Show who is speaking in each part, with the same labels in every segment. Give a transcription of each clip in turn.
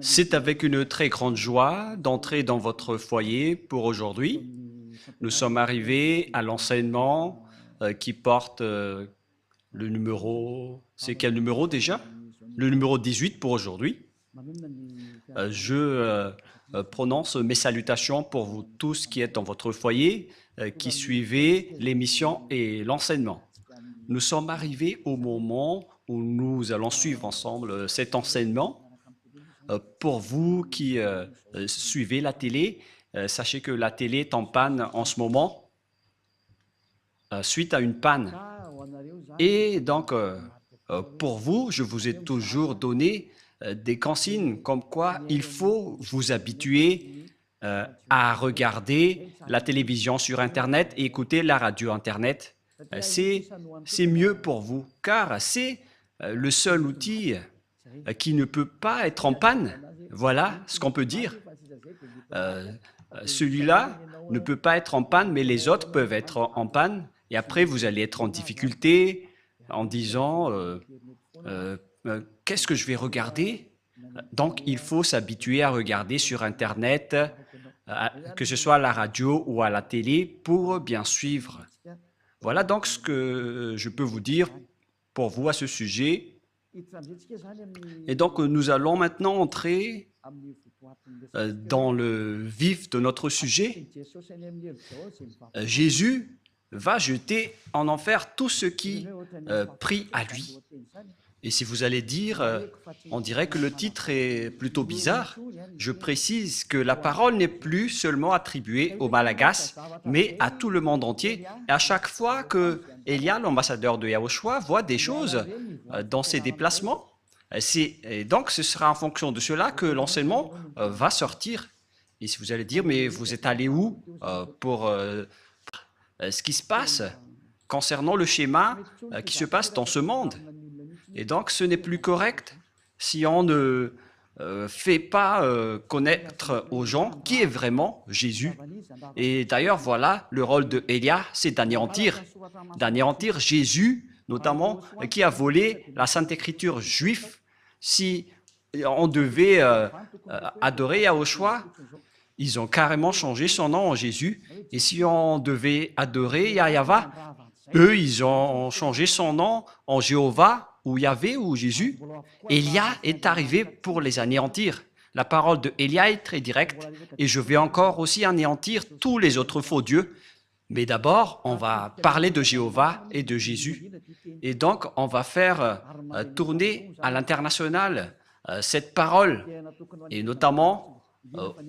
Speaker 1: C'est avec une très grande joie d'entrer dans votre foyer pour aujourd'hui. Nous sommes arrivés à l'enseignement qui porte le numéro... C'est quel numéro déjà? Le numéro 18 pour aujourd'hui. Je prononce mes salutations pour vous tous qui êtes dans votre foyer, qui suivez l'émission et l'enseignement. Nous sommes arrivés au moment où nous allons suivre ensemble cet enseignement. Pour vous qui suivez la télé, sachez que la télé est en panne en ce moment, suite à une panne. Et donc, pour vous, je vous ai toujours donné des consignes comme quoi il faut vous habituer à regarder la télévision sur Internet et écouter la radio Internet. C'est mieux pour vous, car c'est le seul outil qui ne peut pas être en panne. Voilà ce qu'on peut dire. Celui-là ne peut pas être en panne, mais les autres peuvent être en panne. Et après, vous allez être en difficulté en disant qu'est-ce que je vais regarder? Donc, il faut s'habituer à regarder sur Internet, que ce soit à la radio ou à la télé, pour bien suivre. Voilà donc ce que je peux vous dire pour vous à ce sujet. Et donc, nous allons maintenant entrer dans le vif de notre sujet. Jésus va jeter en enfer tous ceux qui prient à lui. Et si vous allez dire, on dirait que le titre est plutôt bizarre, je précise que la parole n'est plus seulement attribuée aux Malagasy, mais à tout le monde entier. Et à chaque fois que Elia, l'ambassadeur de Yahushua, voit des choses dans ses déplacements, et donc ce sera en fonction de cela que l'enseignement va sortir. Et si vous allez dire, mais vous êtes allé où pour ce qui se passe concernant le schéma qui se passe dans ce monde? Et donc, ce n'est plus correct si on ne fait pas connaître aux gens qui est vraiment Jésus. Et d'ailleurs, voilà, le rôle de Elia, c'est d'anéantir Jésus, notamment, qui a volé la Sainte Écriture juive. Si on devait adorer Yahushua, ils ont carrément changé son nom en Jésus. Et si on devait adorer Yahva, eux, ils ont changé son nom en Jéhovah, ou Yahvé, ou Jésus. Élia est arrivé pour les anéantir. La parole de Élia est très directe, et je vais encore aussi anéantir tous les autres faux dieux. Mais d'abord, on va parler de Jéhovah et de Jésus. Et donc, on va faire tourner à l'international cette parole, et notamment,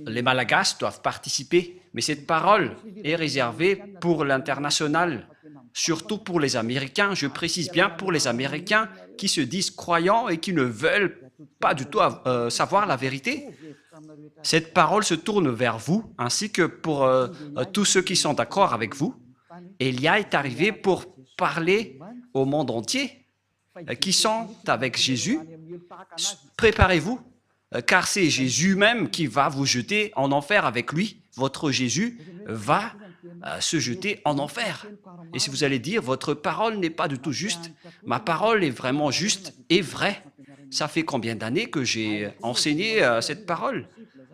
Speaker 1: les Malagasy doivent participer, mais cette parole est réservée pour l'international, surtout pour les Américains, je précise bien pour les Américains qui se disent croyants et qui ne veulent pas du tout savoir la vérité. Cette parole se tourne vers vous, ainsi que pour tous ceux qui sont d'accord avec vous. Élia est arrivé pour parler au monde entier, qui sont avec Jésus. Préparez-vous, car c'est Jésus même qui va vous jeter en enfer avec lui. Votre Jésus va se jeter en enfer. Et si vous allez dire, votre parole n'est pas du tout juste, ma parole est vraiment juste et vraie. Ça fait combien d'années que j'ai enseigné cette parole?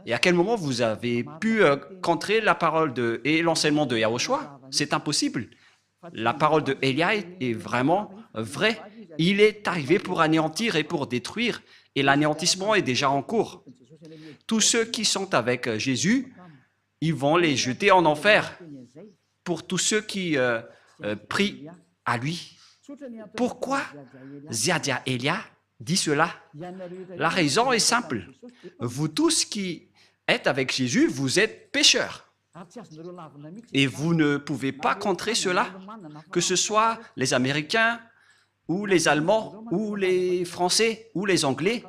Speaker 1: Et à quel moment vous avez pu contrer la parole et l'enseignement de Yahushua? C'est impossible. La parole de Élia est vraiment vraie. Il est arrivé pour anéantir et pour détruire, et l'anéantissement est déjà en cours. Tous ceux qui sont avec Jésus, ils vont les jeter en enfer. Pour tous ceux qui prient à lui. Pourquoi Ziadia Elia dit cela? La raison est simple. Vous tous qui êtes avec Jésus, vous êtes pécheurs. Et vous ne pouvez pas contrer cela, que ce soit les Américains, ou les Allemands, ou les Français, ou les Anglais,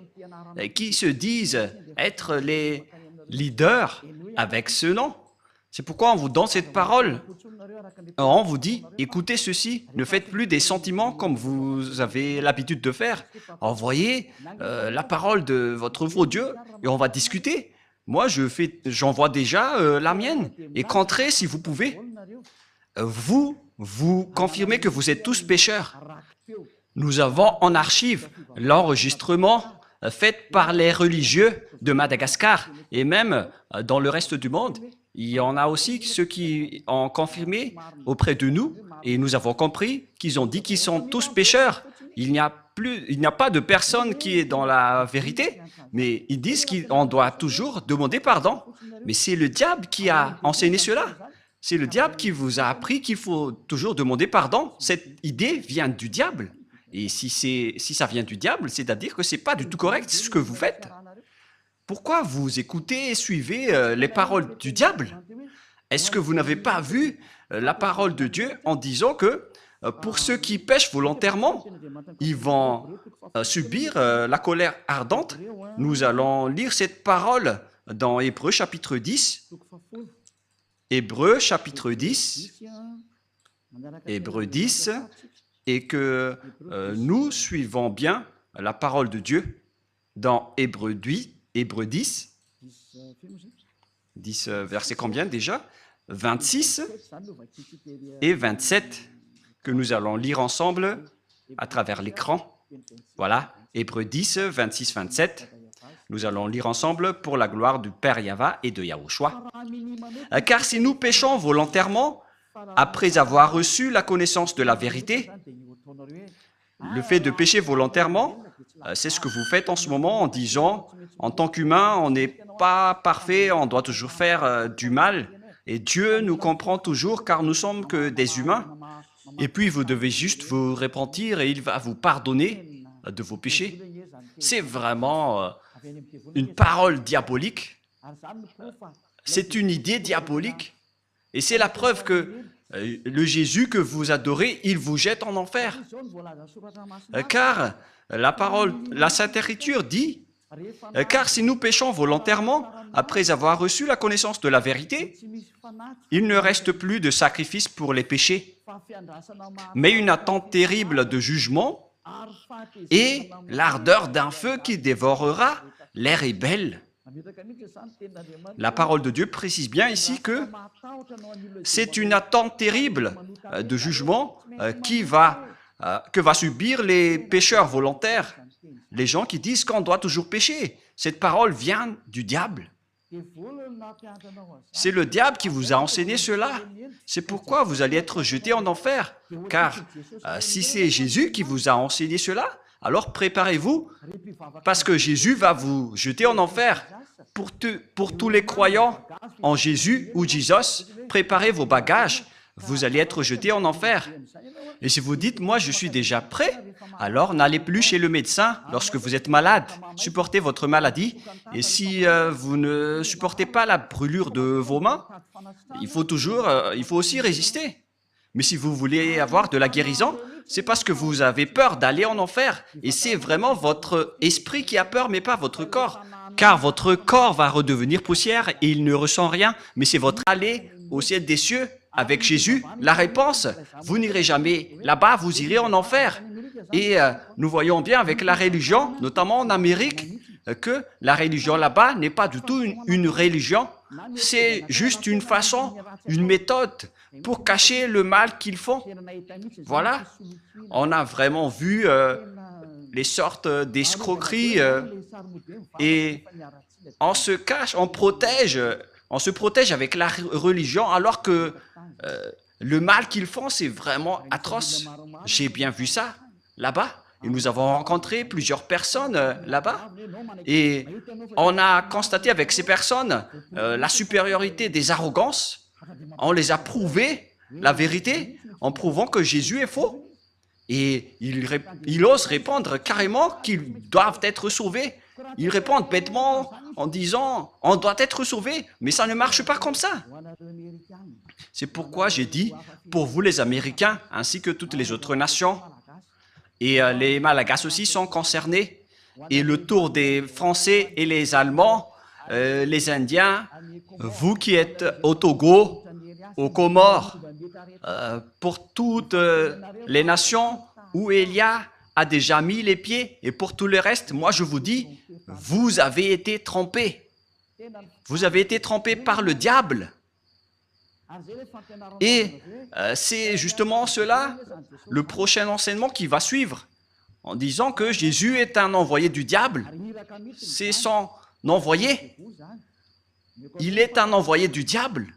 Speaker 1: qui se disent être les leaders avec ce nom. C'est pourquoi on vous donne cette parole. On vous dit, écoutez ceci, ne faites plus des sentiments comme vous avez l'habitude de faire. Envoyez la parole de votre faux Dieu et on va discuter. Moi, j'envoie déjà la mienne. Et contrez si vous pouvez. Vous confirmez que vous êtes tous pécheurs. Nous avons en archive l'enregistrement faites par les religieux de Madagascar et même dans le reste du monde. Il y en a aussi ceux qui ont confirmé auprès de nous et nous avons compris qu'ils ont dit qu'ils sont tous pécheurs. Il n'y a pas de personne qui est dans la vérité, mais ils disent qu'on doit toujours demander pardon. Mais c'est le diable qui a enseigné cela. C'est le diable qui vous a appris qu'il faut toujours demander pardon. Cette idée vient du diable. Et si ça vient du diable, c'est-à-dire que ce n'est pas du tout correct ce que vous faites. Pourquoi vous écoutez et suivez les paroles du diable? Est-ce que vous n'avez pas vu la parole de Dieu en disant que pour ceux qui pêchent volontairement, ils vont subir la colère ardente? Nous allons lire cette parole dans Hébreux chapitre 10. Hébreux chapitre 10. Hébreux 10. Et que nous suivons bien la parole de Dieu dans Hébreux 10. 10 verset combien déjà? 26 et 27 que nous allons lire ensemble à travers l'écran. Voilà, Hébreux 10, 26, 27. Nous allons lire ensemble pour la gloire du Père Yahva et de Yahushua. Car si nous péchons volontairement, après avoir reçu la connaissance de la vérité, le fait de pécher volontairement, c'est ce que vous faites en ce moment en disant, en tant qu'humain, on n'est pas parfait, on doit toujours faire du mal. Et Dieu nous comprend toujours car nous sommes que des humains. Et puis vous devez juste vous repentir et il va vous pardonner de vos péchés. C'est vraiment une parole diabolique. C'est une idée diabolique. Et c'est la preuve que le Jésus que vous adorez, il vous jette en enfer. Car la parole, la Sainte Écriture dit, car si nous péchons volontairement, après avoir reçu la connaissance de la vérité, il ne reste plus de sacrifice pour les péchés, mais une attente terrible de jugement et l'ardeur d'un feu qui dévorera les rebelles. La parole de Dieu précise bien ici que c'est une attente terrible de jugement que va subir les pécheurs volontaires, les gens qui disent qu'on doit toujours pécher. Cette parole vient du diable. C'est le diable qui vous a enseigné cela. C'est pourquoi vous allez être jetés en enfer. Car si c'est Jésus qui vous a enseigné cela, alors préparez-vous, parce que Jésus va vous jeter en enfer. Pour tous les croyants en Jésus ou Jesus, préparez vos bagages. Vous allez être jetés en enfer. Et si vous dites, moi je suis déjà prêt, alors n'allez plus chez le médecin lorsque vous êtes malade. Supportez votre maladie. Et si vous ne supportez pas la brûlure de vos mains, il faut aussi résister. Mais si vous voulez avoir de la guérison, c'est parce que vous avez peur d'aller en enfer. Et c'est vraiment votre esprit qui a peur, mais pas votre corps. Car votre corps va redevenir poussière et il ne ressent rien. Mais c'est votre aller au ciel des cieux avec Jésus. La réponse, vous n'irez jamais là-bas, vous irez en enfer. Et nous voyons bien avec la religion, notamment en Amérique, que la religion là-bas n'est pas du tout une religion. C'est juste une façon, une méthode pour cacher le mal qu'ils font. Voilà, on a vraiment vu les sortes d'escroqueries et on se cache, on se protège avec la religion alors que le mal qu'ils font, c'est vraiment atroce. J'ai bien vu ça là-bas. Et nous avons rencontré plusieurs personnes là-bas et on a constaté avec ces personnes la supériorité des arrogances. On les a prouvé la vérité en prouvant que Jésus est faux. Et ils osent répondre carrément qu'ils doivent être sauvés. Ils répondent bêtement en disant « on doit être sauvé », mais ça ne marche pas comme ça. C'est pourquoi j'ai dit, pour vous les Américains, ainsi que toutes les autres nations, et les Malagasy aussi sont concernés, et le tour des Français et les Allemands, les Indiens, vous qui êtes au Togo, aux Comores, pour toutes les nations où Élia a déjà mis les pieds, et pour tout le reste, moi je vous dis, vous avez été trompés. Vous avez été trompés par le diable. Et c'est justement cela, le prochain enseignement qui va suivre. en disant que Jésus est un envoyé du diable. C'est son envoyé. Il est un envoyé du diable.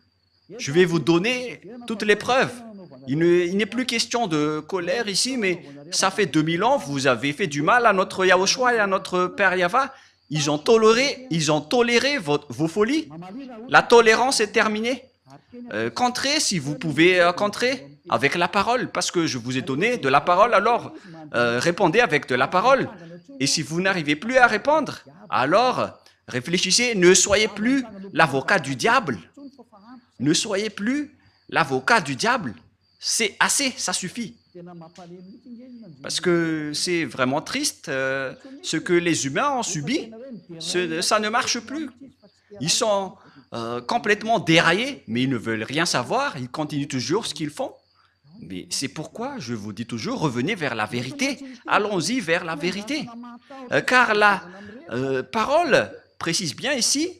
Speaker 1: Je vais vous donner toutes les preuves. Il n'est plus question de colère ici, mais ça fait 2000 ans, vous avez fait du mal à notre Yahushua et à notre Père Yahva. Ils ont toléré vos folies. La tolérance est terminée. Contrez si vous pouvez contrer avec la parole, parce que je vous ai donné de la parole, alors répondez avec de la parole. Et si vous n'arrivez plus à répondre, alors réfléchissez, ne soyez plus l'avocat du diable. Ne soyez plus l'avocat du diable. C'est assez, ça suffit. Parce que c'est vraiment triste, ce que les humains ont subi, ça ne marche plus. Ils sont complètement déraillés, mais ils ne veulent rien savoir, ils continuent toujours ce qu'ils font. Mais c'est pourquoi je vous dis toujours, revenez vers la vérité, allons-y vers la vérité. Car la parole précise bien ici,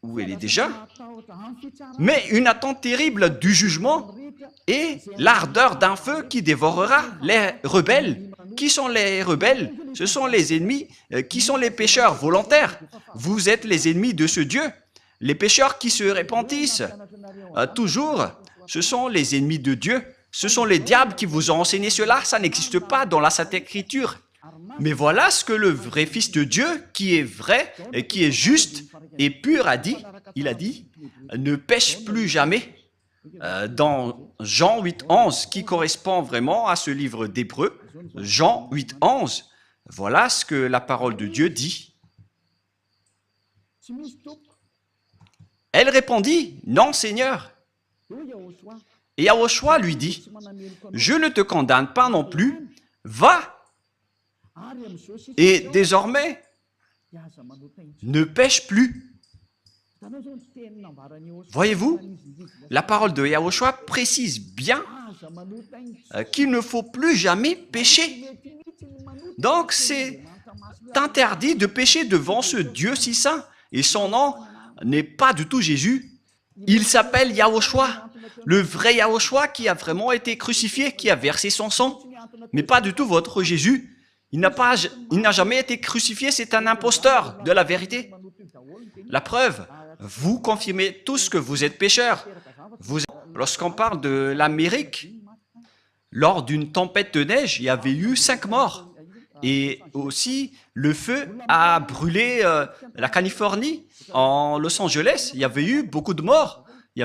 Speaker 1: où elle est déjà, mais une attente terrible du jugement et l'ardeur d'un feu qui dévorera les rebelles. Qui sont les rebelles? Ce sont les ennemis, qui sont les pécheurs volontaires. Vous êtes les ennemis de ce Dieu. Les pécheurs qui se repentissent toujours, ce sont les ennemis de Dieu. Ce sont les diables qui vous ont enseigné cela. Ça n'existe pas dans la Sainte Écriture. Mais voilà ce que le vrai Fils de Dieu, qui est vrai, et qui est juste et pur, a dit. Il a dit, ne pêche plus jamais. Dans Jean 8, 11, qui correspond vraiment à ce livre d'Hébreux, Jean 8, 11, voilà ce que la parole de Dieu dit. Elle répondit, non Seigneur. Et Yahushua lui dit, je ne te condamne pas non plus, va. Et désormais, ne pêche plus. Voyez-vous, la parole de Yahushua précise bien qu'il ne faut plus jamais pécher. Donc, c'est interdit de pécher devant ce Dieu si saint. Et son nom n'est pas du tout Jésus. Il s'appelle Yahushua, le vrai Yahushua qui a vraiment été crucifié, qui a versé son sang, mais pas du tout votre Jésus. Il n'a jamais été crucifié, c'est un imposteur de la vérité. La preuve, vous confirmez tous que vous êtes pécheurs. Lorsqu'on parle de l'Amérique, lors d'une tempête de neige, il y avait eu 5 morts. Et aussi, le feu a brûlé la Californie. En Los Angeles, il y avait eu beaucoup de morts. Il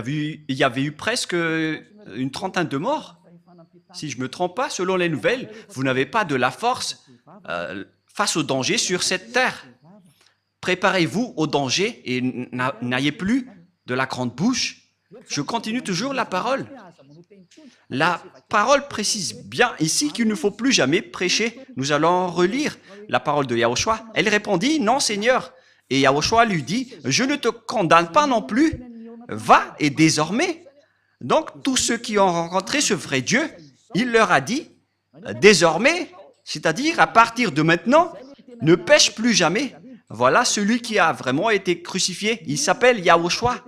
Speaker 1: y avait eu presque une trentaine de morts. Si je ne me trompe pas, selon les nouvelles, vous n'avez pas de la force face au danger sur cette terre. Préparez-vous au danger et n'ayez plus de la grande bouche. Je continue toujours la parole. La parole précise bien ici qu'il ne faut plus jamais prêcher. Nous allons relire la parole de Yahushua. Elle répondit, non Seigneur. Et Yahushua lui dit, je ne te condamne pas non plus. Va et désormais. Donc tous ceux qui ont rencontré ce vrai Dieu, il leur a dit, désormais, c'est-à-dire à partir de maintenant, ne pêche plus jamais. Voilà celui qui a vraiment été crucifié. Il s'appelle Yahushua.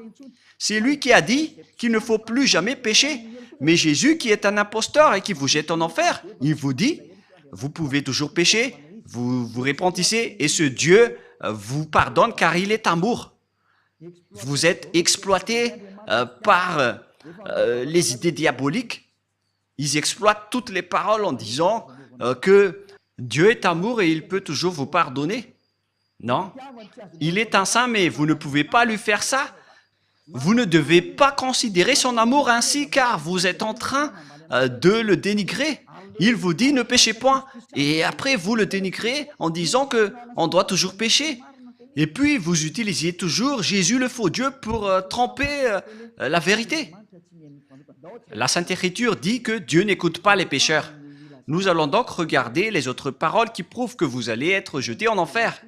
Speaker 1: C'est lui qui a dit qu'il ne faut plus jamais pécher. Mais Jésus, qui est un imposteur et qui vous jette en enfer, il vous dit, vous pouvez toujours pécher, vous vous repentissez et ce Dieu vous pardonne car il est amour. Vous êtes exploité par les idées diaboliques. Ils exploitent toutes les paroles en disant que Dieu est amour et il peut toujours vous pardonner. Non, il est un saint, mais vous ne pouvez pas lui faire ça. Vous ne devez pas considérer son amour ainsi, car vous êtes en train de le dénigrer. Il vous dit ne péchez point, et après vous le dénigrez en disant qu'on doit toujours pécher. Et puis vous utilisiez toujours Jésus le faux Dieu pour tromper la vérité. La Sainte Écriture dit que Dieu n'écoute pas les pécheurs. Nous allons donc regarder les autres paroles qui prouvent que vous allez être jetés en enfer.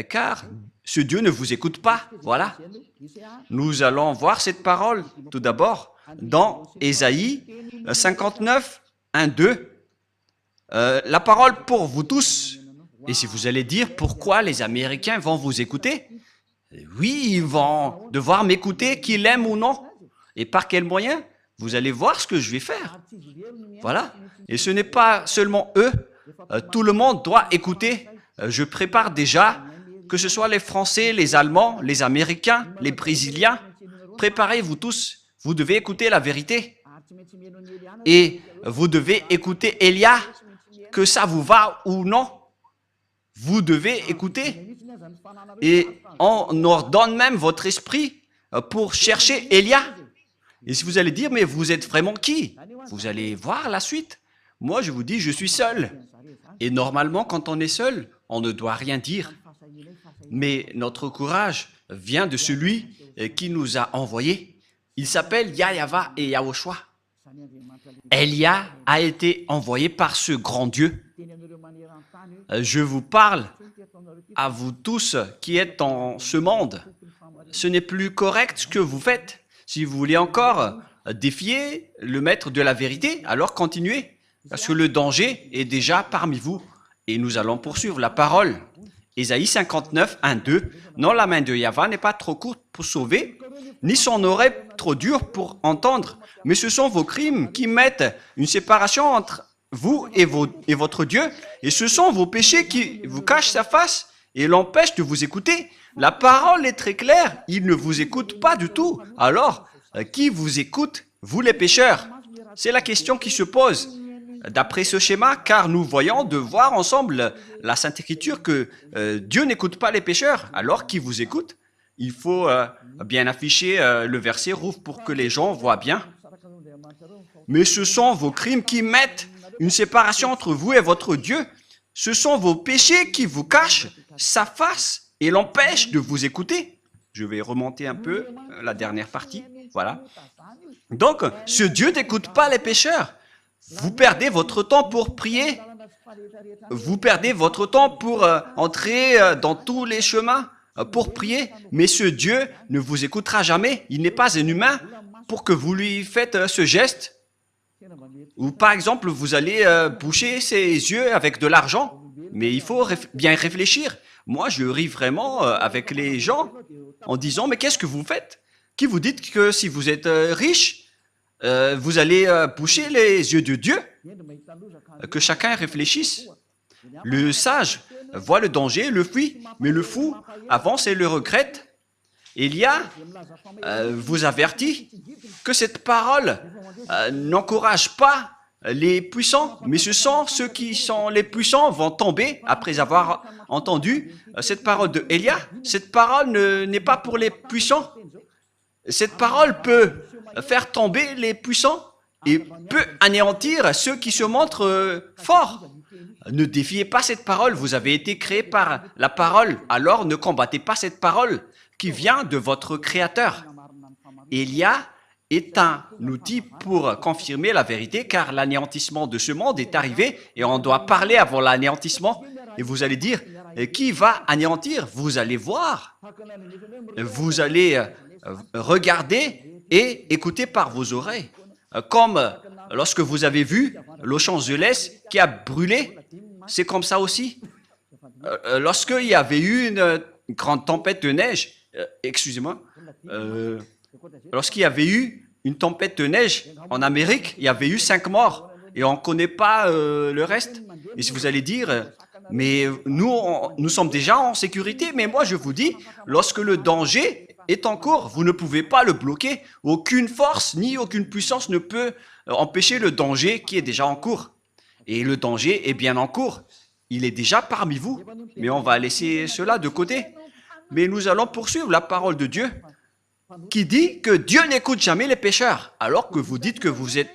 Speaker 1: Car ce Dieu ne vous écoute pas. Voilà. Nous allons voir cette parole tout d'abord dans Ésaïe 59, 1, 2. La parole pour vous tous. Et si vous allez dire pourquoi les Américains vont vous écouter, oui, ils vont devoir m'écouter, qu'ils l'aiment ou non. Et par quel moyen? Vous allez voir ce que je vais faire. Voilà. Et ce n'est pas seulement eux, tout le monde doit écouter. Je prépare déjà, que ce soit les Français, les Allemands, les Américains, les Brésiliens. Préparez-vous tous, vous devez écouter la vérité. Et vous devez écouter Élia, que ça vous va ou non. Vous devez écouter. Et on ordonne même votre esprit pour chercher Élia. Et si vous allez dire, mais vous êtes vraiment qui? Vous allez voir la suite. Moi, je vous dis, je suis seul. Et normalement, quand on est seul, on ne doit rien dire. Mais notre courage vient de celui qui nous a envoyés. Il s'appelle Yahweh et Yahushua. Élia a été envoyé par ce grand Dieu. Je vous parle à vous tous qui êtes dans ce monde. Ce n'est plus correct ce que vous faites. Si vous voulez encore défier le maître de la vérité, alors continuez. Parce que le danger est déjà parmi vous. Et nous allons poursuivre la parole. Ésaïe 59, 1, 2. Non, la main de Yahweh n'est pas trop courte pour sauver, ni son oreille trop dure pour entendre. Mais ce sont vos crimes qui mettent une séparation entre vous et votre Dieu. Et ce sont vos péchés qui vous cachent sa face et l'empêchent de vous écouter. La parole est très claire. Il ne vous écoute pas du tout. Alors, qui vous écoute? Vous les pécheurs. C'est la question qui se pose. D'après ce schéma, car nous voyons de voir ensemble la Sainte Écriture que Dieu n'écoute pas les pécheurs. Alors, qui vous écoute? Il faut bien afficher le verset rouge pour que les gens voient bien. Mais ce sont vos crimes qui mettent une séparation entre vous et votre Dieu. Ce sont vos péchés qui vous cachent sa face et l'empêchent de vous écouter. Je vais remonter un peu la dernière partie. Voilà. Donc, ce Dieu n'écoute pas les pécheurs. Vous perdez votre temps pour prier. Vous perdez votre temps pour entrer dans tous les chemins pour prier. Mais ce Dieu ne vous écoutera jamais. Il n'est pas un humain pour que vous lui faites ce geste. Ou par exemple, vous allez boucher ses yeux avec de l'argent. Mais il faut bien réfléchir. Moi, je ris vraiment avec les gens en disant, mais qu'est-ce que vous faites? Qui vous dites que si vous êtes riche, vous allez boucher les yeux de Dieu? Que chacun réfléchisse. Le sage voit le danger, le fuit, mais le fou avance et le regrette. Élia vous avertit que cette parole n'encourage pas les puissants, mais ce sont ceux qui sont les puissants vont tomber après avoir entendu cette parole de Élia. Cette parole n'est pas pour les puissants. Cette parole peut faire tomber les puissants et peut anéantir ceux qui se montrent forts. Ne défiez pas cette parole, vous avez été créé par la parole, alors ne combattez pas cette parole qui vient de votre Créateur. Élia est un outil pour confirmer la vérité, car l'anéantissement de ce monde est arrivé et on doit parler avant l'anéantissement. Et vous allez dire, qui va anéantir? Vous allez voir. Vous allez regarder et écouter par vos oreilles. Comme lorsque vous avez vu Los Angeles qui a brûlé, c'est comme ça aussi. Lorsqu'il y avait eu une grande tempête de neige, excusez-moi, lorsqu'il y avait eu une tempête de neige en Amérique, il y avait eu 5 morts et on ne connaît pas le reste. Et si vous allez dire, mais nous sommes déjà en sécurité, mais moi je vous dis, lorsque le danger est en cours, vous ne pouvez pas le bloquer. Aucune force ni aucune puissance ne peut empêcher le danger qui est déjà en cours. Et le danger est bien en cours. Il est déjà parmi vous. Mais on va laisser cela de côté. Mais nous allons poursuivre la parole de Dieu qui dit que Dieu n'écoute jamais les pécheurs, alors que vous dites que vous êtes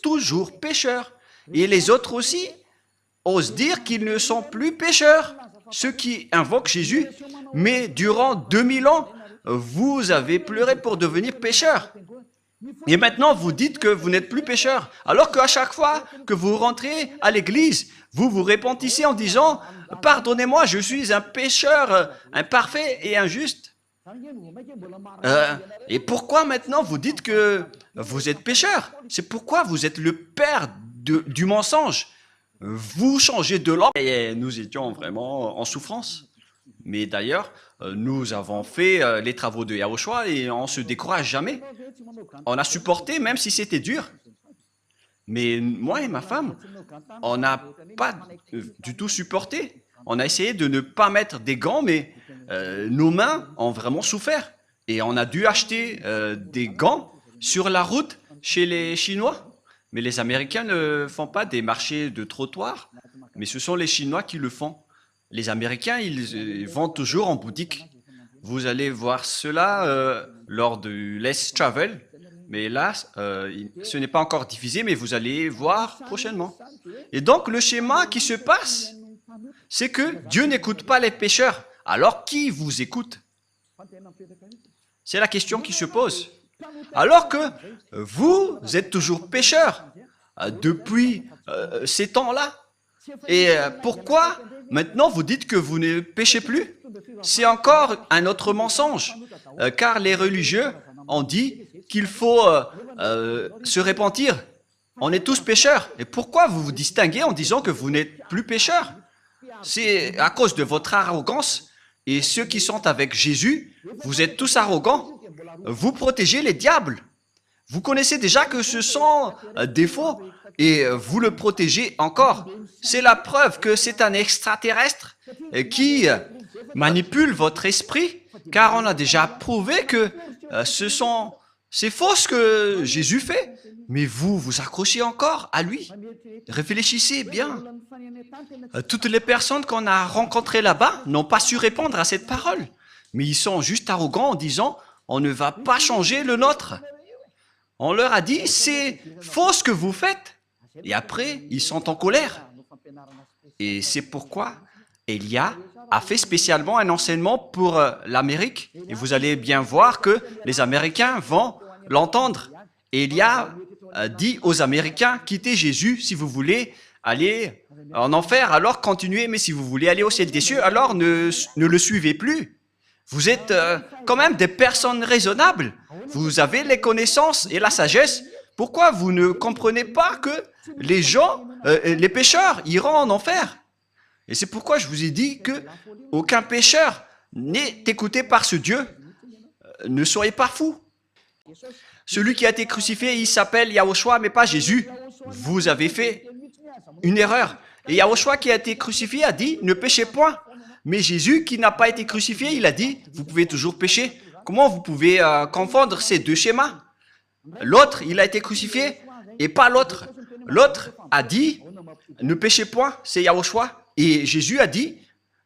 Speaker 1: toujours pécheurs. Et les autres aussi osent dire qu'ils ne sont plus pécheurs, ceux qui invoquent Jésus. Mais durant 2000 ans, vous avez pleuré pour devenir pécheur. Et maintenant, vous dites que vous n'êtes plus pécheur. Alors qu'à chaque fois que vous rentrez à l'église, vous vous repentissez en disant « Pardonnez-moi, je suis un pécheur imparfait et injuste. » Et pourquoi maintenant vous dites que vous êtes pécheur? C'est pourquoi vous êtes le père du mensonge. Vous changez de langue. Et nous étions vraiment en souffrance. Mais d'ailleurs, nous avons fait les travaux de Yahushua et on ne se décourage jamais. On a supporté même si c'était dur. Mais moi et ma femme, on n'a pas du tout supporté. On a essayé de ne pas mettre des gants, mais nos mains ont vraiment souffert. Et on a dû acheter des gants sur la route chez les Chinois. Mais les Américains ne font pas des marchés de trottoir, mais ce sont les Chinois qui le font. Les Américains, ils vont toujours en boutique. Vous allez voir cela lors du Let's Travel, mais là, ce n'est pas encore diffusé, mais vous allez voir prochainement. Et donc, le schéma qui se passe, c'est que Dieu n'écoute pas les pécheurs. Alors, qui vous écoute? C'est la question qui se pose. Alors que vous êtes toujours pécheurs depuis ces temps-là. Et pourquoi maintenant vous dites que vous ne péchez plus? C'est encore un autre mensonge, car les religieux ont dit qu'il faut se repentir. On est tous pécheurs. Et pourquoi vous vous distinguez en disant que vous n'êtes plus pécheurs? C'est à cause de votre arrogance. Et ceux qui sont avec Jésus, vous êtes tous arrogants. Vous protégez les diables. Vous connaissez déjà que ce sont des faux et vous le protégez encore. C'est la preuve que c'est un extraterrestre qui manipule votre esprit, car on a déjà prouvé que c'est faux ce que Jésus fait. Mais vous vous accrochez encore à lui. Réfléchissez bien. Toutes les personnes qu'on a rencontrées là-bas n'ont pas su répondre à cette parole. Mais ils sont juste arrogants en disant « on ne va pas changer le nôtre ». On leur a dit « c'est faux ce que vous faites ». Et après, ils sont en colère. Et c'est pourquoi Elia a fait spécialement un enseignement pour l'Amérique. Et vous allez bien voir que les Américains vont l'entendre. Elia dit aux Américains « quittez Jésus si vous voulez aller en enfer, alors continuez, mais si vous voulez aller au ciel des cieux, alors ne le suivez plus. Vous êtes quand même des personnes raisonnables. Vous avez les connaissances et la sagesse. Pourquoi vous ne comprenez pas que les gens, les pécheurs, iront en enfer? Et c'est pourquoi je vous ai dit que aucun pécheur n'est écouté par ce Dieu. Ne soyez pas fous. Celui qui a été crucifié, il s'appelle Yahushua, mais pas Jésus. Vous avez fait une erreur. Et Yahushua qui a été crucifié a dit, ne péchez point. Mais Jésus qui n'a pas été crucifié, il a dit, vous pouvez toujours pécher. Comment vous pouvez confondre ces deux schémas? L'autre, il a été crucifié et pas l'autre. L'autre a dit, ne péchez point, c'est Yahushua. Et Jésus a dit,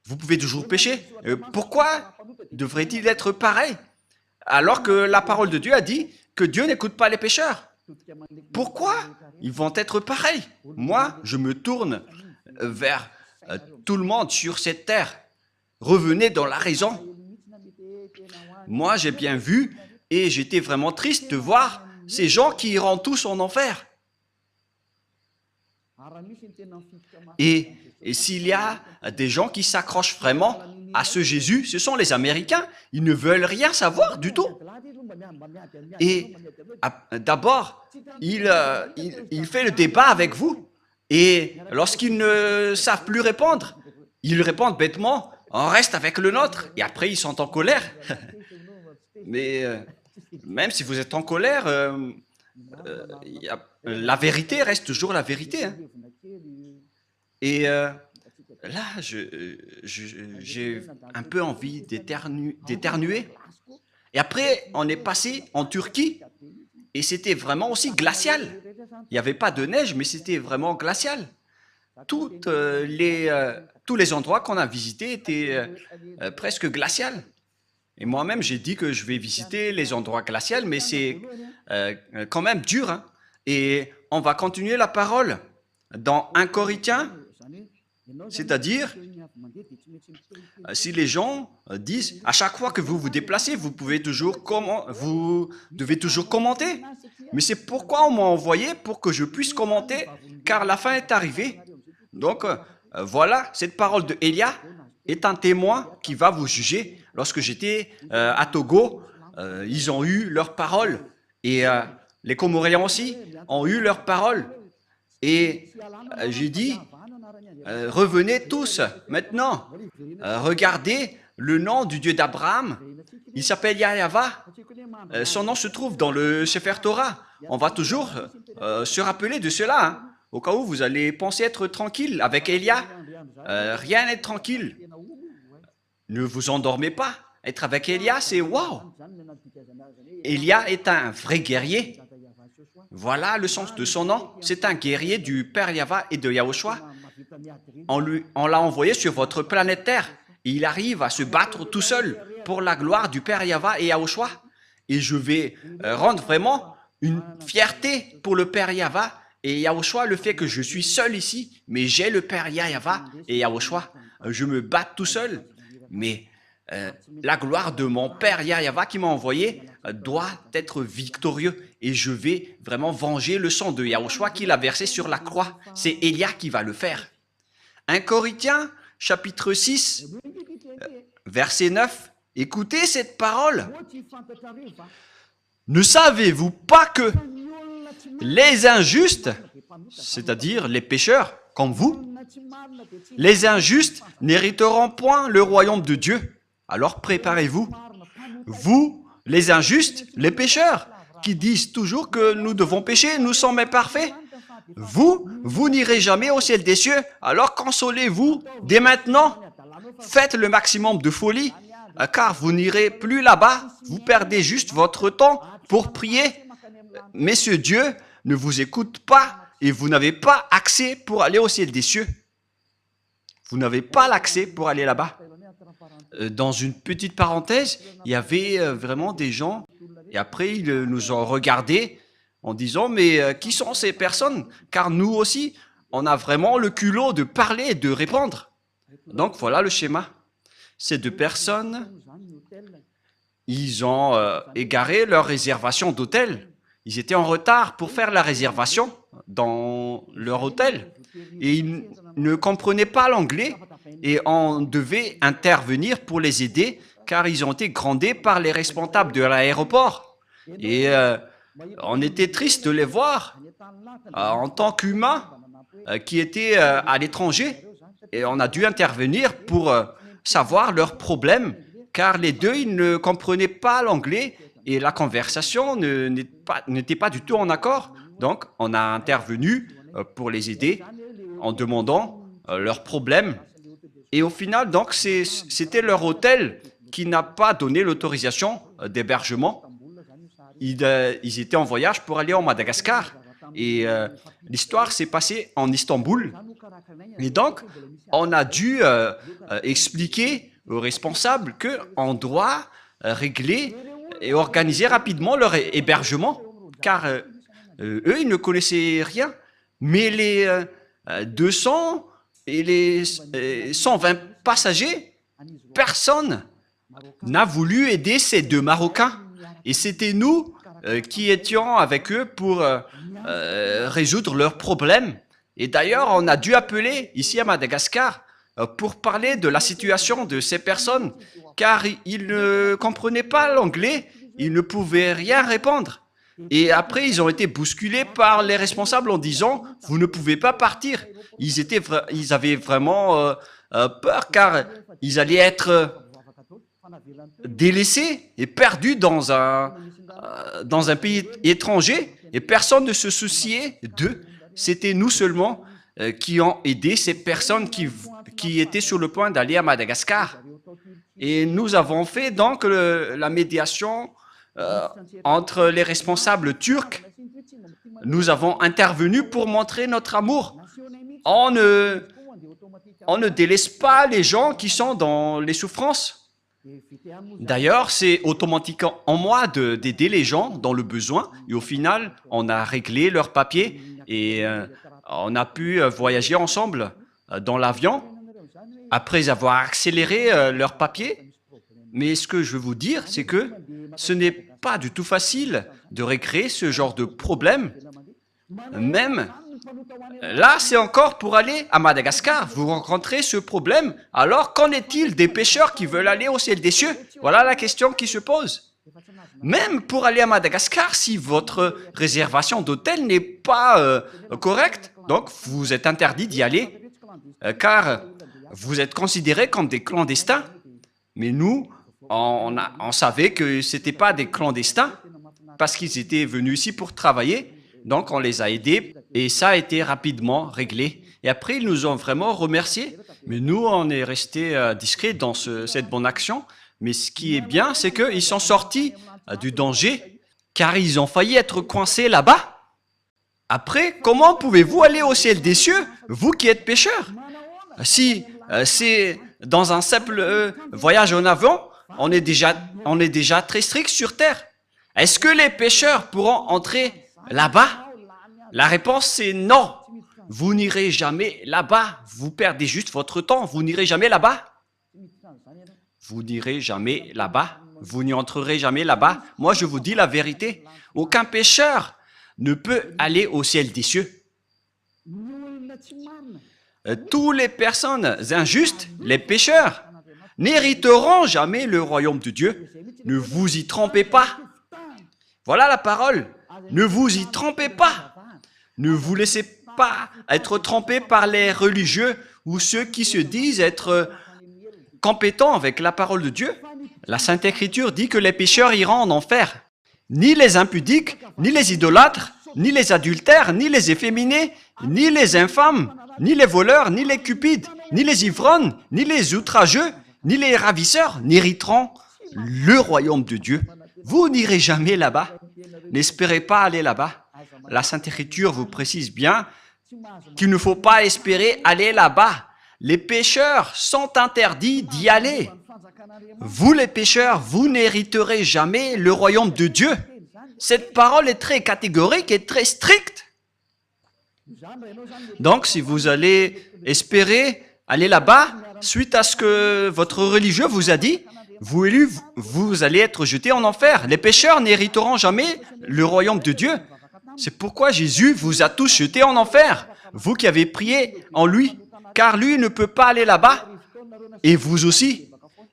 Speaker 1: vous pouvez toujours pécher. Pourquoi devrait-il être pareil? Alors que la parole de Dieu a dit que Dieu n'écoute pas les pécheurs. Pourquoi ils vont être pareils? Moi, je me tourne vers tout le monde sur cette terre. Revenez dans la raison. Moi, j'ai bien vu et j'étais vraiment triste de voir ces gens qui iront tous en enfer. Et s'il y a des gens qui s'accrochent vraiment à ce Jésus, ce sont les Américains. Ils ne veulent rien savoir du tout. Et d'abord, il fait le débat avec vous. Et lorsqu'ils ne savent plus répondre, ils répondent bêtement, on reste avec le nôtre. Et après, ils sont en colère. Mais même si vous êtes en colère, la vérité reste toujours la vérité. Hein. Et là, j'ai un peu envie d'éternuer. Et après, on est passé en Turquie et c'était vraiment aussi glacial. Il n'y avait pas de neige, mais c'était vraiment glacial. Tous les endroits qu'on a visités étaient presque glaciales. Et moi-même, j'ai dit que je vais visiter les endroits glaciaux, mais c'est quand même dur. Hein. Et on va continuer la parole dans 1 Corinthiens, c'est-à-dire, si les gens disent, à chaque fois que vous vous déplacez, vous devez toujours commenter. Mais c'est pourquoi on m'a envoyé pour que je puisse commenter, car la fin est arrivée. Donc, voilà, cette parole de Elia est un témoin qui va vous juger. Lorsque j'étais à Togo, ils ont eu leur parole. Et les Comoriens aussi ont eu leur parole. Et j'ai dit, revenez tous maintenant. Regardez le nom du Dieu d'Abraham. Il s'appelle Yahva. Son nom se trouve dans le Sefer Torah. On va toujours se rappeler de cela, hein, au cas où vous allez penser être tranquille. Avec Élia, rien n'est tranquille. Ne vous endormez pas. Être avec Élia, c'est waouh. Élia est un vrai guerrier. Voilà le sens de son nom. C'est un guerrier du Père Yahva et de Yahushua. On l'a envoyé sur votre planète Terre. Et il arrive à se battre tout seul pour la gloire du Père Yahva et Yahushua. Et je vais rendre vraiment une fierté pour le Père Yahva et Yahushua, le fait que je suis seul ici, mais j'ai le Père Yahva et Yahushua. Je me bats tout seul, mais la gloire de mon Père Yahva qui m'a envoyé doit être victorieux. Et je vais vraiment venger le sang de Yahushua qu'il a versé sur la croix. C'est Élia qui va le faire. 1 Corinthiens, chapitre 6, verset 9. Écoutez cette parole. Ne savez-vous pas que les injustes, c'est-à-dire les pécheurs comme vous, les injustes n'hériteront point le royaume de Dieu. Alors préparez-vous. Vous, les injustes, les pécheurs, qui disent toujours que nous devons pécher, nous sommes imparfaits. Vous n'irez jamais au ciel des cieux. Alors consolez-vous dès maintenant. Faites le maximum de folie, car vous n'irez plus là-bas. Vous perdez juste votre temps pour prier. Mais ce Dieu ne vous écoute pas et vous n'avez pas accès pour aller au ciel des cieux. Vous n'avez pas l'accès pour aller là-bas. Dans une petite parenthèse, il y avait vraiment des gens, et après ils nous ont regardés en disant « Mais qui sont ces personnes ?» Car nous aussi, on a vraiment le culot de parler et de répondre. Donc voilà le schéma. Ces deux personnes, ils ont égaré leur réservation d'hôtel. Ils étaient en retard pour faire la réservation dans leur hôtel. Et ils ne comprenaient pas l'anglais et on devait intervenir pour les aider car ils ont été grondés par les responsables de l'aéroport. Et on était triste de les voir en tant qu'humains qui étaient à l'étranger. Et on a dû intervenir pour savoir leurs problèmes car les deux, ils ne comprenaient pas l'anglais et la conversation n'était pas du tout en accord. Donc, on a intervenu pour les aider en demandant leurs problèmes. Et au final, donc, c'était leur hôtel qui n'a pas donné l'autorisation d'hébergement. Ils étaient en voyage pour aller en Madagascar. Et l'histoire s'est passée en Istanbul. Et donc, on a dû expliquer aux responsables qu'on doit régler et organiser rapidement leur hébergement, car eux, ils ne connaissaient rien. Mais les 200 et les 120 passagers, personne n'a voulu aider ces deux Marocains. Et c'était nous qui étions avec eux pour résoudre leurs problèmes. Et d'ailleurs, on a dû appeler ici à Madagascar pour parler de la situation de ces personnes, car ils ne comprenaient pas l'anglais, ils ne pouvaient rien répondre. Et après, ils ont été bousculés par les responsables en disant « Vous ne pouvez pas partir ». Ils avaient vraiment peur, car ils allaient être délaissés et perdus dans un pays étranger, et personne ne se souciait d'eux. C'était nous seulement qui ont aidé ces personnes qui étaient sur le point d'aller à Madagascar. Et nous avons fait donc la médiation entre les responsables turcs. Nous avons intervenu pour montrer notre amour. On ne délaisse pas les gens qui sont dans les souffrances. D'ailleurs, c'est automatique en moi d'aider les gens dans le besoin. Et au final, on a réglé leurs papiers et on a pu voyager ensemble dans l'avion après avoir accéléré leurs papiers. Mais ce que je veux vous dire, c'est que ce n'est pas du tout facile de recréer ce genre de problème. Même là, c'est encore pour aller à Madagascar. Vous rencontrez ce problème. Alors, qu'en est-il des pêcheurs qui veulent aller au ciel des cieux? Voilà la question qui se pose. Même pour aller à Madagascar, si votre réservation d'hôtel n'est pas correcte, donc vous êtes interdit d'y aller, car vous êtes considérés comme des clandestins. Mais nous, on savait que ce n'étaient pas des clandestins, parce qu'ils étaient venus ici pour travailler. Donc, on les a aidés et ça a été rapidement réglé. Et après, ils nous ont vraiment remerciés. Mais nous, on est restés discrets dans cette bonne action. Mais ce qui est bien, c'est qu'ils sont sortis du danger car ils ont failli être coincés là-bas. Après, comment pouvez-vous aller au ciel des cieux, vous qui êtes pécheurs? Si c'est dans un simple voyage en avion, on est déjà très strict sur terre. Est-ce que les pécheurs pourront entrer là-bas? La réponse c'est non. Vous n'irez jamais là-bas. Vous perdez juste votre temps. Vous n'irez jamais là-bas. Vous n'irez jamais là-bas. Vous n'y entrerez jamais là-bas. Moi, je vous dis la vérité. Aucun pécheur ne peut aller au ciel des cieux. Toutes les personnes injustes, les pécheurs, n'hériteront jamais le royaume de Dieu. Ne vous y trompez pas. Voilà la parole. Ne vous y trompez pas. Ne vous laissez pas être trompés par les religieux ou ceux qui se disent être compétents avec la parole de Dieu. La Sainte Écriture dit que les pécheurs iront en enfer. Ni les impudiques, ni les idolâtres, ni les adultères, ni les efféminés, ni les infâmes, ni les voleurs, ni les cupides, ni les ivrognes, ni les outrageux, ni les ravisseurs n'hériteront le royaume de Dieu. Vous n'irez jamais là-bas. N'espérez pas aller là-bas. La Sainte Écriture vous précise bien qu'il ne faut pas espérer aller là-bas. Les pécheurs sont interdits d'y aller. Vous les pécheurs, vous n'hériterez jamais le royaume de Dieu. Cette parole est très catégorique et très stricte. Donc, si vous allez espérer aller là-bas, suite à ce que votre religieux vous a dit, vous allez être jetés en enfer. Les pécheurs n'hériteront jamais le royaume de Dieu. C'est pourquoi Jésus vous a tous jetés en enfer, vous qui avez prié en lui, car lui ne peut pas aller là-bas, et vous aussi.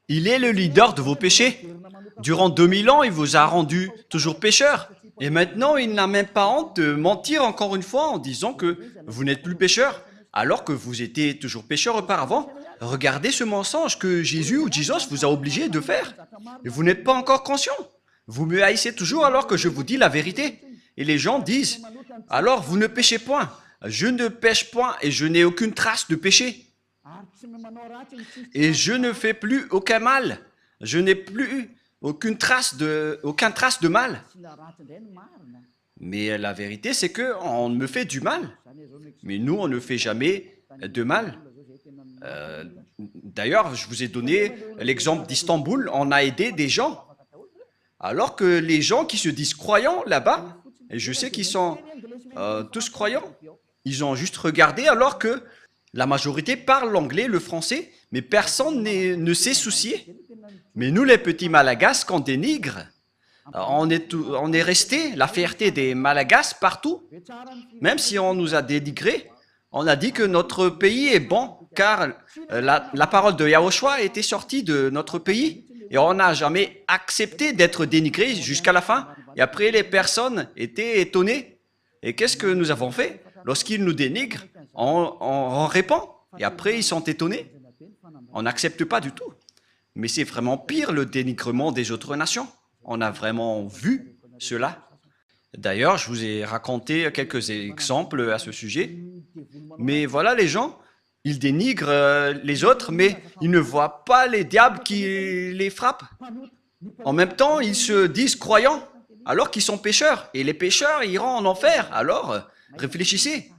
Speaker 1: Il est le leader de vos péchés. Durant 2000 ans, il vous a rendu toujours pécheur. Et maintenant, il n'a même pas honte de mentir encore une fois en disant que vous n'êtes plus pécheur, alors que vous étiez toujours pécheur auparavant. Regardez ce mensonge que Jésus ou Jesus vous a obligé de faire. Et vous n'êtes pas encore conscient. Vous me haïssez toujours alors que je vous dis la vérité. Et les gens disent, alors vous ne péchez point. Je ne pêche point et je n'ai aucune trace de péché. Et je ne fais plus aucun mal. Je n'ai plus aucune trace de mal. Mais la vérité, c'est qu'on me fait du mal. Mais nous, on ne fait jamais de mal. D'ailleurs, je vous ai donné l'exemple d'Istanbul. On a aidé des gens. Alors que les gens qui se disent croyants là-bas, et je sais qu'ils sont tous croyants, ils ont juste regardé alors que la majorité parle l'anglais, le français, mais personne ne s'est soucié. Mais nous, les petits Malagasy, qu'on dénigre, on est resté la fierté des Malagasy partout. Même si on nous a dénigrés, on a dit que notre pays est bon, car la parole de Yahushua était sortie de notre pays. Et on n'a jamais accepté d'être dénigré jusqu'à la fin. Et après, les personnes étaient étonnées. Et qu'est-ce que nous avons fait? Lorsqu'ils nous dénigrent, on répond. Et après, ils sont étonnés. On n'accepte pas du tout. Mais c'est vraiment pire le dénigrement des autres nations. On a vraiment vu cela. D'ailleurs, je vous ai raconté quelques exemples à ce sujet. Mais voilà, les gens, ils dénigrent les autres, mais ils ne voient pas les diables qui les frappent. En même temps, ils se disent croyants, alors qu'ils sont pécheurs. Et les pécheurs iront en enfer. Alors, réfléchissez.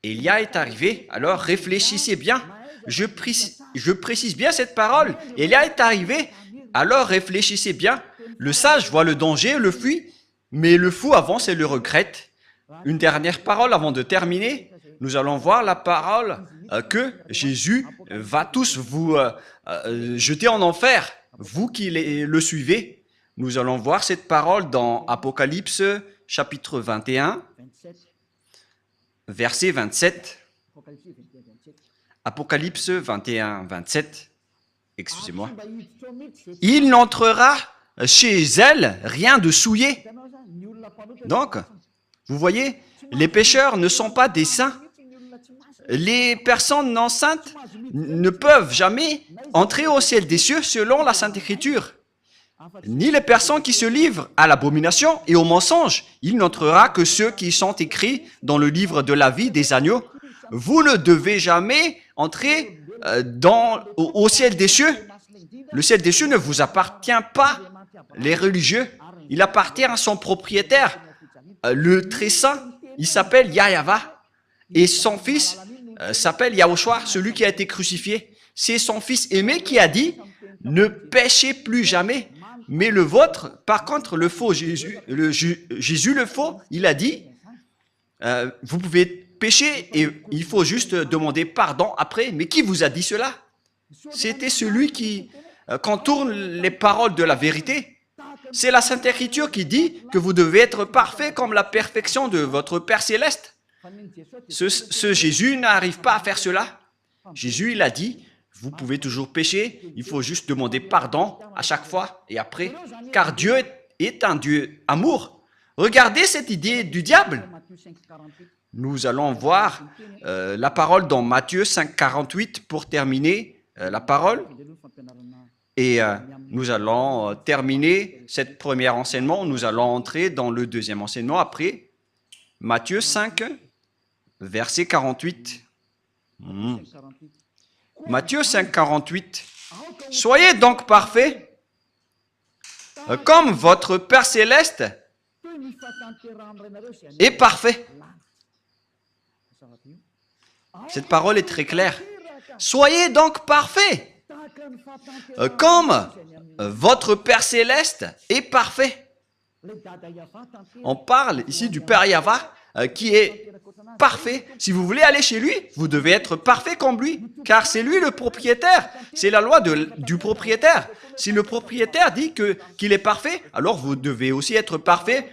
Speaker 1: Élia est arrivé, alors réfléchissez bien. Je précise bien cette parole. Élia est arrivé, alors réfléchissez bien. Le sage voit le danger, le fuit, mais le fou avance et le regrette. Une dernière parole avant de terminer. Nous allons voir la parole que Jésus va tous vous jeter en enfer, vous qui le suivez. Nous allons voir cette parole dans Apocalypse chapitre 21, verset 27. Apocalypse 21, 27. Excusez-moi. Il n'entrera chez elle rien de souillé. Donc, vous voyez, les pécheurs ne sont pas des saints. Les personnes non saintes ne peuvent jamais entrer au ciel des cieux selon la Sainte Écriture. ni les personnes qui se livrent à l'abomination et au mensonge. Il n'entrera que ceux qui sont écrits dans le livre de la vie des agneaux. Vous ne devez jamais entrer au ciel des cieux. Le ciel des cieux ne vous appartient pas, les religieux. Il appartient à son propriétaire, le très saint. Il s'appelle Yahweh et son fils s'appelle Yahushua, celui qui a été crucifié. C'est son fils aimé qui a dit « Ne péchez plus jamais ». Mais le vôtre, par contre, le faux Jésus, Jésus le faux, il a dit vous pouvez pécher et il faut juste demander pardon après. Mais qui vous a dit cela? C'était celui qui contourne les paroles de la vérité. C'est la Sainte Écriture qui dit que vous devez être parfait comme la perfection de votre Père Céleste. Ce Jésus n'arrive pas à faire cela. Jésus, il a dit, vous pouvez toujours pécher, il faut juste demander pardon à chaque fois et après, car Dieu est un Dieu amour. Regardez cette idée du diable. Nous allons voir la parole dans Matthieu 5, 48 pour terminer la parole. Et nous allons terminer cette première enseignement. Nous allons entrer dans le deuxième enseignement après. Matthieu 5, verset 48. Matthieu 5, 48. Soyez donc parfaits, comme votre Père Céleste est parfait. Cette parole est très claire. Soyez donc parfaits, comme votre Père Céleste est parfait. On parle ici du Père Yahweh qui est parfait. Si vous voulez aller chez lui, vous devez être parfait comme lui, car c'est lui le propriétaire. C'est la loi du propriétaire. Si le propriétaire dit qu'il est parfait, alors vous devez aussi être parfait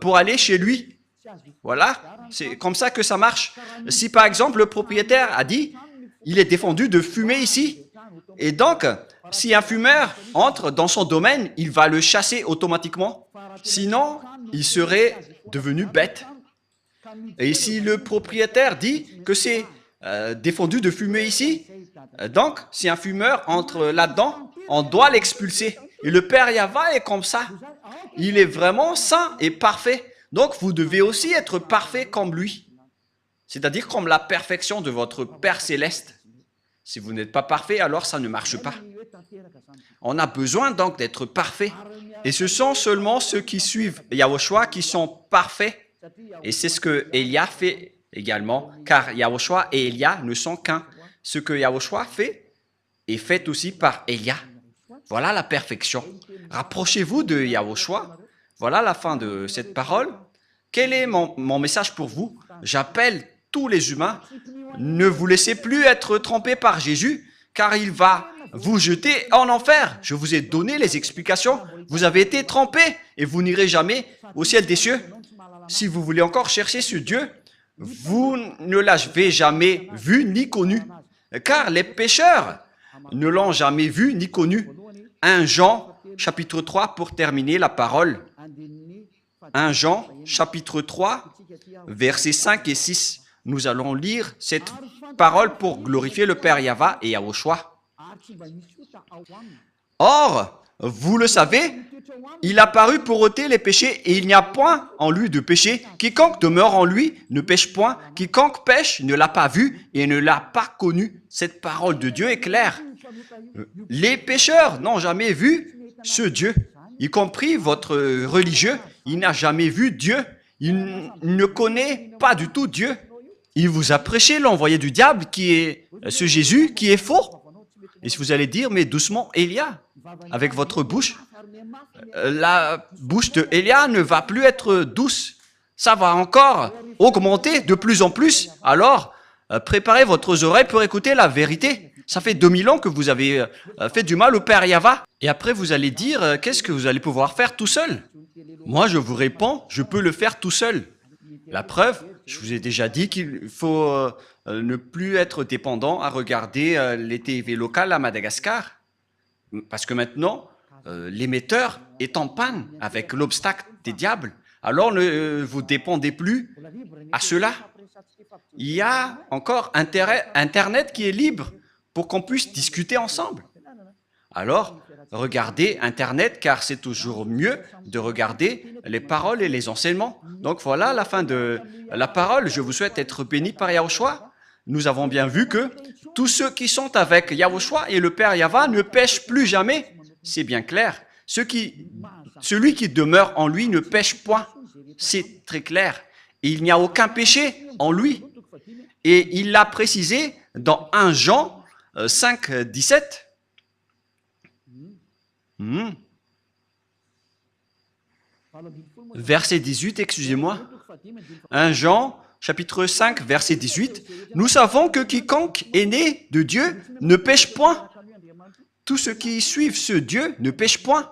Speaker 1: pour aller chez lui. Voilà, c'est comme ça que ça marche. Si par exemple le propriétaire a dit, il est défendu de fumer ici, et donc si un fumeur entre dans son domaine, il va le chasser automatiquement. Sinon, il serait devenu bête. Et si le propriétaire dit que c'est défendu de fumer ici, donc si un fumeur entre là-dedans, on doit l'expulser. Et le Père Yahweh est comme ça. Il est vraiment saint et parfait. Donc vous devez aussi être parfait comme lui. C'est-à-dire comme la perfection de votre Père Céleste. Si vous n'êtes pas parfait, alors ça ne marche pas. On a besoin donc d'être parfait. Et ce sont seulement ceux qui suivent Yahushua qui sont parfaits. Et c'est ce que Élia fait également, car Yahushua et Élia ne sont qu'un. Ce que Yahushua fait est fait aussi par Élia. Voilà la perfection. Rapprochez-vous de Yahushua. Voilà la fin de cette parole. Quel est mon message pour vous? J'appelle tous les humains. Ne vous laissez plus être trompés par Jésus, car il va vous jeter en enfer. Je vous ai donné les explications. Vous avez été trompés et vous n'irez jamais au ciel des cieux. Si vous voulez encore chercher ce Dieu, vous ne l'avez jamais vu ni connu, car les pécheurs ne l'ont jamais vu ni connu. 1 Jean, chapitre 3, pour terminer la parole. 1 Jean, chapitre 3, versets 5 et 6. Nous allons lire cette parole pour glorifier le Père Yahweh et Yahushua. Or, vous le savez, il a paru pour ôter les péchés et il n'y a point en lui de péché. Quiconque demeure en lui ne pêche point. Quiconque pêche ne l'a pas vu et ne l'a pas connu. Cette parole de Dieu est claire. Les pécheurs n'ont jamais vu ce Dieu, y compris votre religieux. Il n'a jamais vu Dieu. Il ne connaît pas du tout Dieu. Il vous a prêché l'envoyé du diable qui est ce Jésus qui est faux. Et si vous allez dire, mais doucement, Élia, avec votre bouche, la bouche de Élia ne va plus être douce. Ça va encore augmenter de plus en plus. Alors, préparez votre oreille pour écouter la vérité. Ça fait 2000 ans que vous avez fait du mal au Père Yahweh. Et après, vous allez dire, qu'est-ce que vous allez pouvoir faire tout seul? Moi, je vous réponds, je peux le faire tout seul. La preuve, je vous ai déjà dit qu'il faut ne plus être dépendant à regarder les TV locales à Madagascar. Parce que maintenant, l'émetteur est en panne avec l'obstacle des diables. Alors ne vous dépendez plus à cela. Il y a encore Internet qui est libre pour qu'on puisse discuter ensemble. Alors, regardez Internet, car c'est toujours mieux de regarder les paroles et les enseignements. Donc voilà la fin de la parole. Je vous souhaite être bénis par Yahushua. Nous avons bien vu que tous ceux qui sont avec Yahushua et le Père Yahva ne pêchent plus jamais. C'est bien clair. Celui qui demeure en lui ne pêche point. C'est très clair. Et il n'y a aucun péché en lui. Et il l'a précisé dans 1 Jean 5, 17. Verset 18, excusez-moi. 1 Jean, chapitre 5, verset 18. Nous savons que quiconque est né de Dieu ne pêche point. Tous ceux qui suivent ce Dieu ne pêchent point.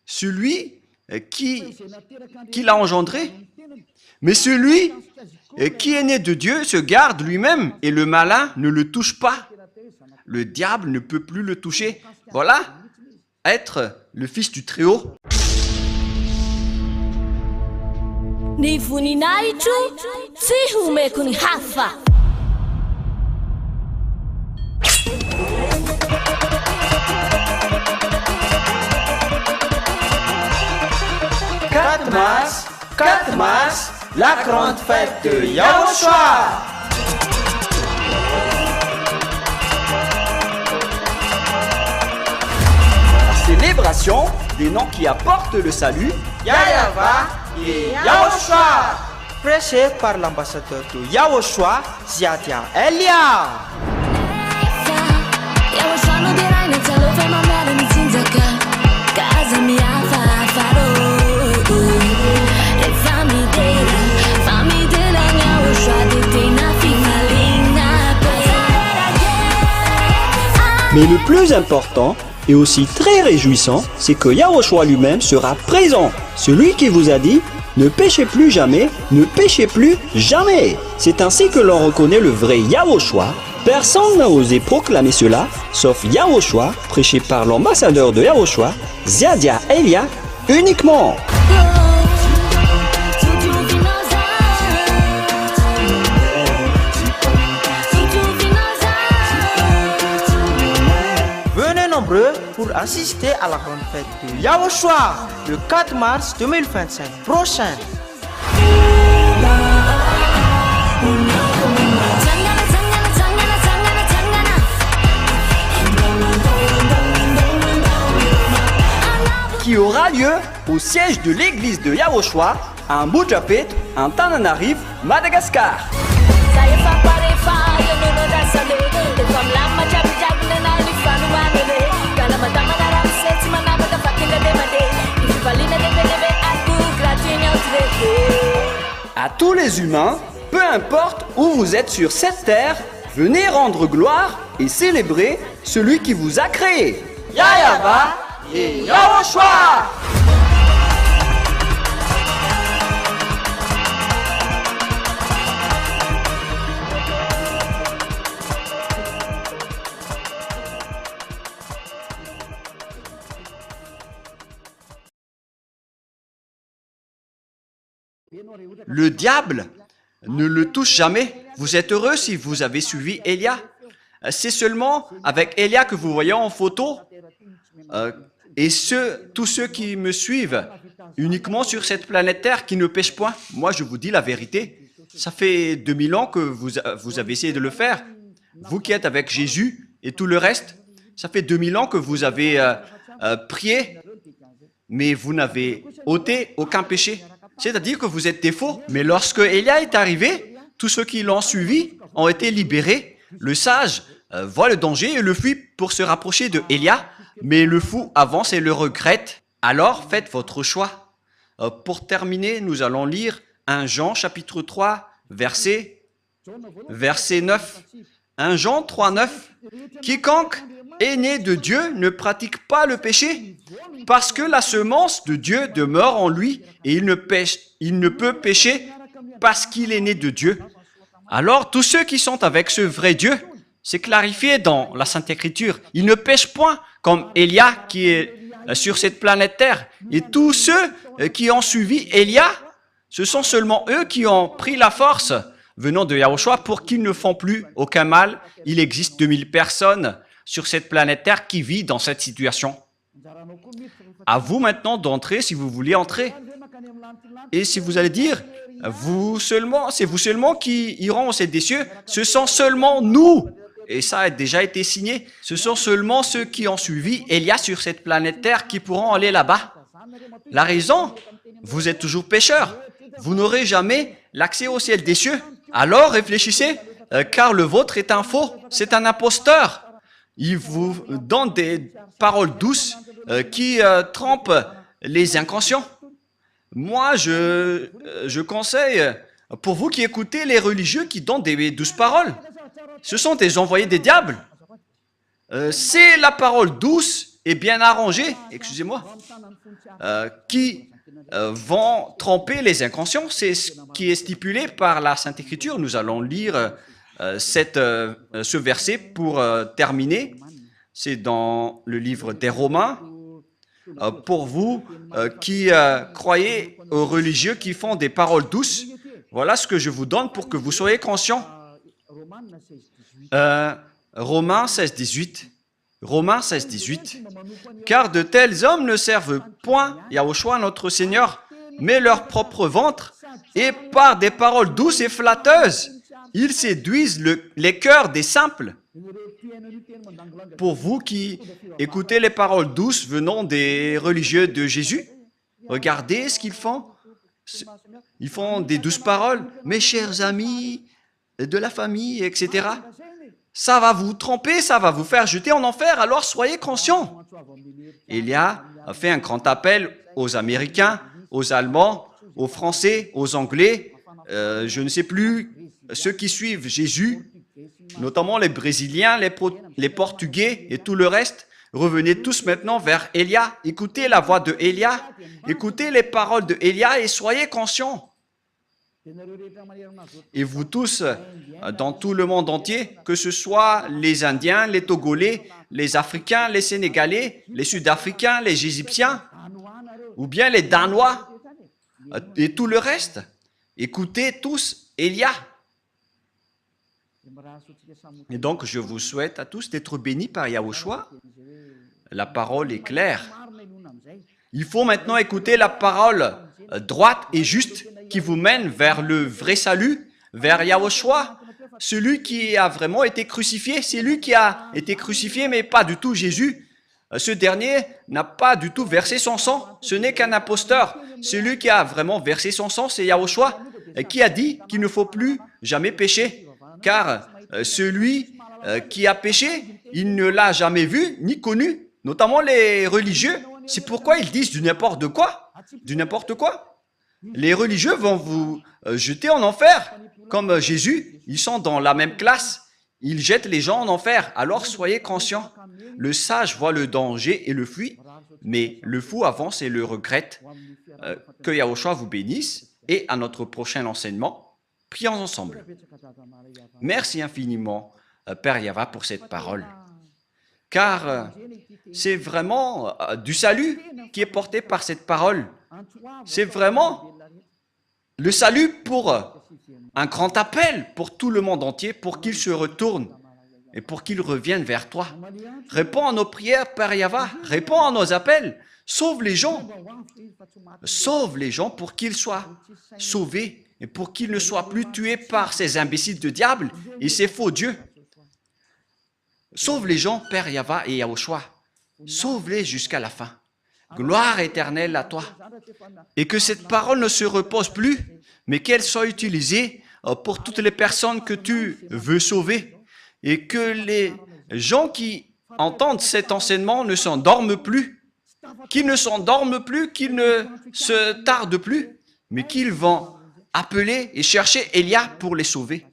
Speaker 1: Celui qui l'a engendré. Mais celui qui est né de Dieu se garde lui-même et le malin ne le touche pas. Le diable ne peut plus le toucher. Voilà, être le fils du Très-Haut.
Speaker 2: Quatre mars, la grande fête de Yahushua.
Speaker 1: Célébration des noms qui apportent le salut,
Speaker 2: Yahva et Yahushua. Prêché par l'ambassadeur de Yahushua, Ziadia Elia.
Speaker 3: Mais le plus important et aussi très réjouissant, c'est que Yahushua lui-même sera présent. Celui qui vous a dit « Ne péchez plus jamais, ne péchez plus jamais ». C'est ainsi que l'on reconnaît le vrai Yahushua. Personne n'a osé proclamer cela, sauf Yahushua, prêché par l'ambassadeur de Yahushua, Ziadia Elia, uniquement.
Speaker 2: Pour assister à la grande fête de Yahushua le 4 mars 2025 prochain.
Speaker 3: Qui aura lieu au siège de l'église de Yahushua à Bujapet, en Tananarive, Madagascar. À tous les humains, peu importe où vous êtes sur cette terre, venez rendre gloire et célébrer celui qui vous a créé.
Speaker 2: Yahva et Yahushua.
Speaker 1: Le diable ne le touche jamais. Vous êtes heureux si vous avez suivi Elia. C'est seulement avec Elia que vous voyez en photo. Et tous ceux qui me suivent uniquement sur cette planète Terre qui ne pêchent point. Moi, je vous dis la vérité. Ça fait 2000 ans que vous avez essayé de le faire. Vous qui êtes avec Jésus et tout le reste, ça fait 2000 ans que vous avez prié, mais vous n'avez ôté aucun péché. C'est-à-dire que vous êtes des faux. Mais lorsque Elia est arrivé, tous ceux qui l'ont suivi ont été libérés. Le sage voit le danger et le fuit pour se rapprocher de Elia, mais le fou avance et le regrette. Alors faites votre choix. Pour terminer, nous allons lire 1 Jean chapitre 3, verset 9. 1 Jean 3, 9. Quiconque est né de Dieu ne pratique pas le péché, parce que la semence de Dieu demeure en lui et il ne peut pécher parce qu'il est né de Dieu. Alors tous ceux qui sont avec ce vrai Dieu, c'est clarifié dans la Sainte Écriture, ils ne pêchent point comme Elia qui est sur cette planète Terre. Et tous ceux qui ont suivi Elia, ce sont seulement eux qui ont pris la force venant de Yahushua pour qu'ils ne font plus aucun mal. Il existe 2000 personnes sur cette planète Terre qui vivent dans cette situation. À vous maintenant d'entrer si vous voulez entrer. Et si vous allez dire, c'est vous seulement qui iront au ciel des cieux, ce sont seulement nous. Et ça a déjà été signé. Ce sont seulement ceux qui ont suivi Élia sur cette planète Terre qui pourront aller là-bas. La raison, vous êtes toujours pécheurs. Vous n'aurez jamais l'accès au ciel des cieux. Alors réfléchissez, car le vôtre est un faux, c'est un imposteur. Il vous donne des paroles douces qui trompent les inconscients. Moi, je conseille, pour vous qui écoutez les religieux qui donnent des douces paroles, ce sont des envoyés des diables. C'est la parole douce et bien arrangée, excusez-moi, qui vont tromper les inconscients. C'est ce qui est stipulé par la Sainte Écriture. Nous allons lire ce verset pour terminer. C'est dans le livre des Romains. Pour vous qui croyez aux religieux qui font des paroles douces, voilà ce que je vous donne pour que vous soyez conscients. Romains 16, 18. Romains 16, 18. Car de tels hommes ne servent point Yahushua notre Seigneur, mais leur propre ventre, et par des paroles douces et flatteuses, ils séduisent les cœurs des simples. Pour vous qui écoutez les paroles douces venant des religieux de Jésus, regardez ce qu'ils font. Ils font des douces paroles. Mes chers amis, de la famille, etc. Ça va vous tromper, ça va vous faire jeter en enfer, alors soyez conscients. Élia a fait un grand appel aux Américains, aux Allemands, aux Français, aux Anglais, je ne sais plus, ceux qui suivent Jésus, notamment les Brésiliens, les Portugais et tout le reste. Revenez tous maintenant vers Élia. Écoutez la voix de Élia, écoutez les paroles de Élia et soyez conscients. Et vous tous, dans tout le monde entier, que ce soit les Indiens, les Togolais, les Africains, les Sénégalais, les Sud-Africains, les Égyptiens, ou bien les Danois, et tout le reste, écoutez tous Élia. Et donc, je vous souhaite à tous d'être bénis par Yahushua. La parole est claire. Il faut maintenant écouter la parole droite et juste qui vous mène vers le vrai salut, vers Yahushua, celui qui a vraiment été crucifié. C'est lui qui a été crucifié, mais pas du tout Jésus. Ce dernier n'a pas du tout versé son sang. Ce n'est qu'un imposteur. Celui qui a vraiment versé son sang, c'est Yahushua, qui a dit qu'il ne faut plus jamais pécher. Car celui qui a péché, il ne l'a jamais vu ni connu, notamment les religieux. C'est pourquoi ils disent du n'importe quoi. Du n'importe quoi. Les religieux vont vous jeter en enfer. Comme Jésus, ils sont dans la même classe. Ils jettent les gens en enfer. Alors soyez conscients. Le sage voit le danger et le fuit, mais le fou avance et le regrette. Que Yahushua vous bénisse. Et à notre prochain enseignement, prions ensemble. Merci infiniment, Père Yava, pour cette parole. Car c'est vraiment du salut qui est porté par cette parole. C'est vraiment le salut pour un grand appel pour tout le monde entier, pour qu'il se retourne et pour qu'il revienne vers toi. Réponds à nos prières, Père Yava. Réponds à nos appels. Sauve les gens. Sauve les gens pour qu'ils soient sauvés et pour qu'ils ne soient plus tués par ces imbéciles de diable et ces faux dieux. Sauve les gens, Père Yava et Yahushua. Sauve-les jusqu'à la fin. Gloire éternelle à toi. Et que cette parole ne se repose plus, mais qu'elle soit utilisée pour toutes les personnes que tu veux sauver. Et que les gens qui entendent cet enseignement ne s'endorment plus. Qu'ils ne s'endorment plus, qu'ils ne se tardent plus, mais qu'ils vont appeler et chercher Élia pour les sauver.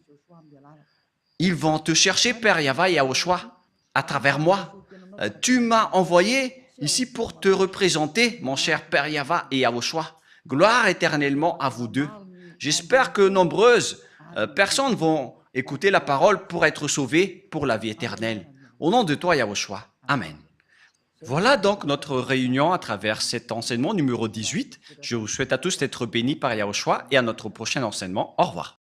Speaker 1: Ils vont te chercher, Père Yava et Yahushua, à travers moi. Tu m'as envoyé ici pour te représenter, mon cher Père Yava et Yahushua. Gloire éternellement à vous deux. J'espère que nombreuses personnes vont écouter la parole pour être sauvées pour la vie éternelle. Au nom de toi, Yahushua. Amen. Voilà donc notre réunion à travers cet enseignement numéro 18. Je vous souhaite à tous d'être bénis par Yahushua et à notre prochain enseignement. Au revoir.